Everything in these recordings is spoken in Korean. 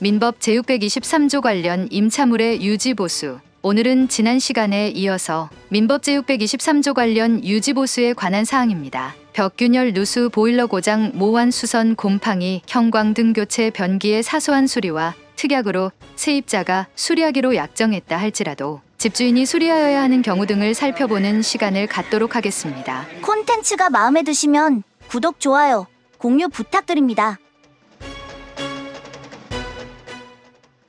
민법 제623조 관련 임차물의 유지보수. 오늘은 지난 시간에 이어서 민법 제623조 관련 유지보수에 관한 사항입니다. 벽균열 누수 보일러 고장 모환 수선 곰팡이 형광등 교체 변기의 사소한 수리와 특약으로 세입자가 수리하기로 약정했다 할지라도 집주인이 수리하여야 하는 경우 등을 살펴보는 시간을 갖도록 하겠습니다. 콘텐츠가 마음에 드시면 구독, 좋아요, 공유 부탁드립니다.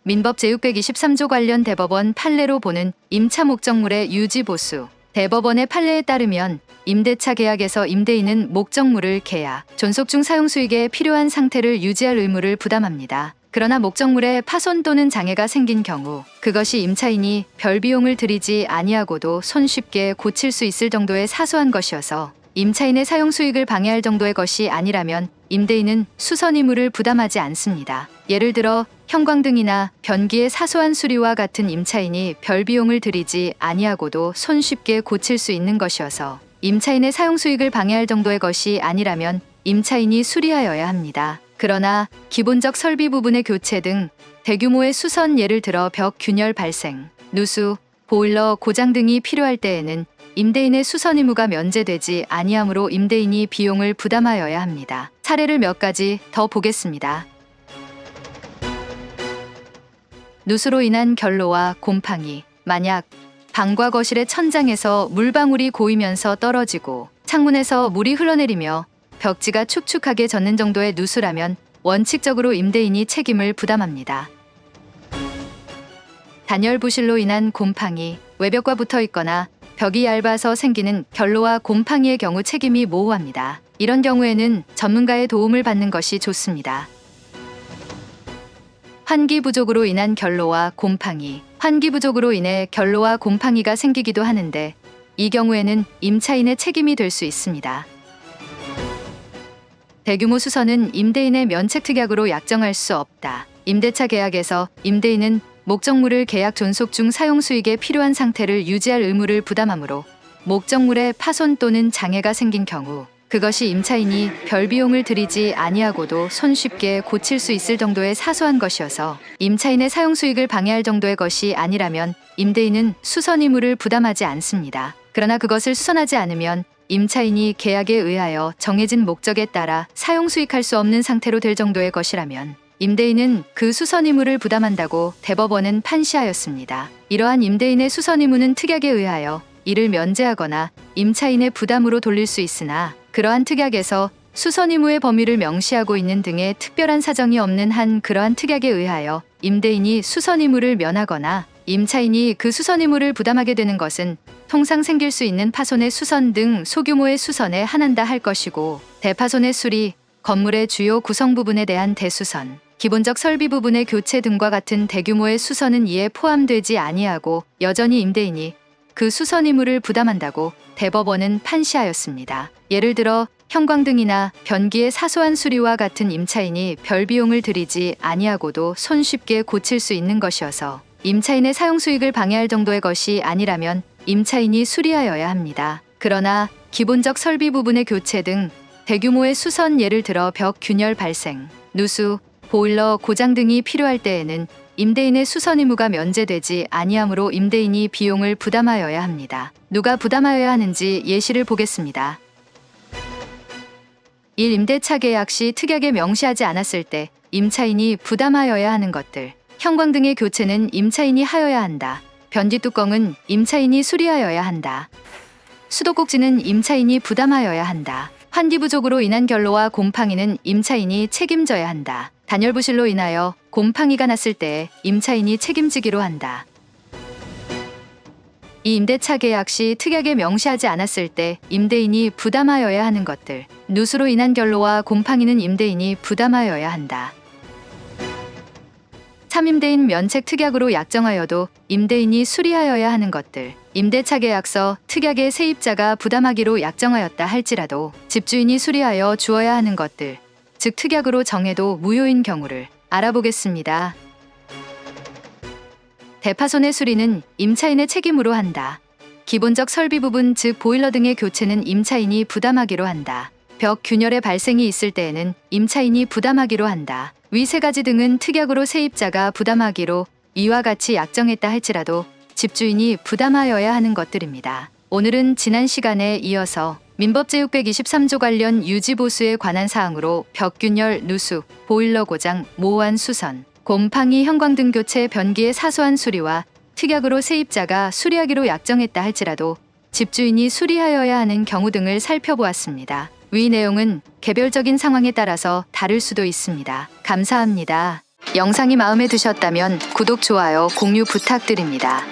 민법 제623조 관련 대법원 판례로 보는 임차 목적물의 유지보수. 대법원의 판례에 따르면 임대차 계약에서 임대인은 목적물을 계약, 존속 중 사용 수익에 필요한 상태를 유지할 의무를 부담합니다. 그러나 목적물에 파손 또는 장애가 생긴 경우 그것이 임차인이 별 비용을 들이지 아니하고도 손쉽게 고칠 수 있을 정도의 사소한 것이어서 임차인의 사용 수익을 방해할 정도의 것이 아니라면 임대인은 수선 의무를 부담하지 않습니다. 예를 들어 형광등이나 변기의 사소한 수리와 같은 임차인이 별 비용을 들이지 아니하고도 손쉽게 고칠 수 있는 것이어서 임차인의 사용 수익을 방해할 정도의 것이 아니라면 임차인이 수리하여야 합니다. 그러나 기본적 설비 부분의 교체 등 대규모의 수선, 예를 들어 벽 균열 발생, 누수, 보일러 고장 등이 필요할 때에는 임대인의 수선 의무가 면제되지 아니하므로 임대인이 비용을 부담하여야 합니다. 사례를 몇 가지 더 보겠습니다. 누수로 인한 결로와 곰팡이. 만약 방과 거실의 천장에서 물방울이 고이면서 떨어지고 창문에서 물이 흘러내리며 벽지가 축축하게 젖는 정도의 누수라면 원칙적으로 임대인이 책임을 부담합니다. 단열 부실로 인한 곰팡이. 외벽과 붙어 있거나 벽이 얇아서 생기는 결로와 곰팡이의 경우 책임이 모호합니다. 이런 경우에는 전문가의 도움을 받는 것이 좋습니다. 환기 부족으로 인한 결로와 곰팡이. 환기 부족으로 인해 결로와 곰팡이가 생기기도 하는데 이 경우에는 임차인의 책임이 될 수 있습니다. 대규모 수선은 임대인의 면책특약으로 약정할 수 없다. 임대차 계약에서 임대인은 목적물을 계약 존속 중 사용 수익에 필요한 상태를 유지할 의무를 부담하므로 목적물에 파손 또는 장애가 생긴 경우 그것이 임차인이 별 비용을 들이지 아니하고도 손쉽게 고칠 수 있을 정도의 사소한 것이어서 임차인의 사용 수익을 방해할 정도의 것이 아니라면 임대인은 수선 의무를 부담하지 않습니다. 그러나 그것을 수선하지 않으면 임차인이 계약에 의하여 정해진 목적에 따라 사용 수익할 수 없는 상태로 될 정도의 것이라면 임대인은 그 수선 의무를 부담한다고 대법원은 판시하였습니다. 이러한 임대인의 수선 의무는 특약에 의하여 이를 면제하거나 임차인의 부담으로 돌릴 수 있으나 그러한 특약에서 수선 의무의 범위를 명시하고 있는 등의 특별한 사정이 없는 한 그러한 특약에 의하여 임대인이 수선 의무를 면하거나 임차인이 그 수선 의무를 부담하게 되는 것은 통상 생길 수 있는 파손의 수선 등 소규모의 수선에 한한다 할 것이고, 대파손의 수리, 건물의 주요 구성 부분에 대한 대수선, 기본적 설비 부분의 교체 등과 같은 대규모의 수선은 이에 포함되지 아니하고 여전히 임대인이 그 수선 의무를 부담한다고 대법원은 판시하였습니다. 예를 들어 형광등이나 변기의 사소한 수리와 같은 임차인이 별 비용을 들이지 아니하고도 손쉽게 고칠 수 있는 것이어서 임차인의 사용 수익을 방해할 정도의 것이 아니라면 임차인이 수리하여야 합니다. 그러나 기본적 설비 부분의 교체 등 대규모의 수선, 예를 들어 벽 균열 발생, 누수, 보일러 고장 등이 필요할 때에는 임대인의 수선 의무가 면제되지 아니하므로 임대인이 비용을 부담하여야 합니다. 누가 부담하여야 하는지 예시를 보겠습니다. 1. 임대차 계약 시 특약에 명시하지 않았을 때 임차인이 부담하여야 하는 것들. 형광등의 교체는 임차인이 하여야 한다. 변기 뚜껑은 임차인이 수리하여야 한다. 수도꼭지는 임차인이 부담하여야 한다. 환기 부족으로 인한 결로와 곰팡이는 임차인이 책임져야 한다. 단열 부실로 인하여 곰팡이가 났을 때 임차인이 책임지기로 한다. 이 임대차 계약 시 특약에 명시하지 않았을 때 임대인이 부담하여야 하는 것들. 누수로 인한 결로와 곰팡이는 임대인이 부담하여야 한다. 3. 임대인 면책 특약으로 약정하여도 임대인이 수리하여야 하는 것들. 임대차 계약서 특약에 세입자가 부담하기로 약정하였다 할지라도 집주인이 수리하여 주어야 하는 것들, 즉 특약으로 정해도 무효인 경우를 알아보겠습니다. 대파손의 수리는 임차인의 책임으로 한다. 기본적 설비 부분, 즉 보일러 등의 교체는 임차인이 부담하기로 한다. 벽 균열의 발생이 있을 때에는 임차인이 부담하기로 한다. 위 세 가지 등은 특약으로 세입자가 부담하기로 이와 같이 약정했다 할지라도 집주인이 부담하여야 하는 것들입니다. 오늘은 지난 시간에 이어서 민법 제623조 관련 유지보수에 관한 사항으로 벽균열 누수, 보일러 고장, 모호한 수선, 곰팡이 형광등 교체 변기의 사소한 수리와 특약으로 세입자가 수리하기로 약정했다 할지라도 집주인이 수리하여야 하는 경우 등을 살펴보았습니다. 위 내용은 개별적인 상황에 따라서 다를 수도 있습니다. 감사합니다. 영상이 마음에 드셨다면 구독, 좋아요, 공유 부탁드립니다.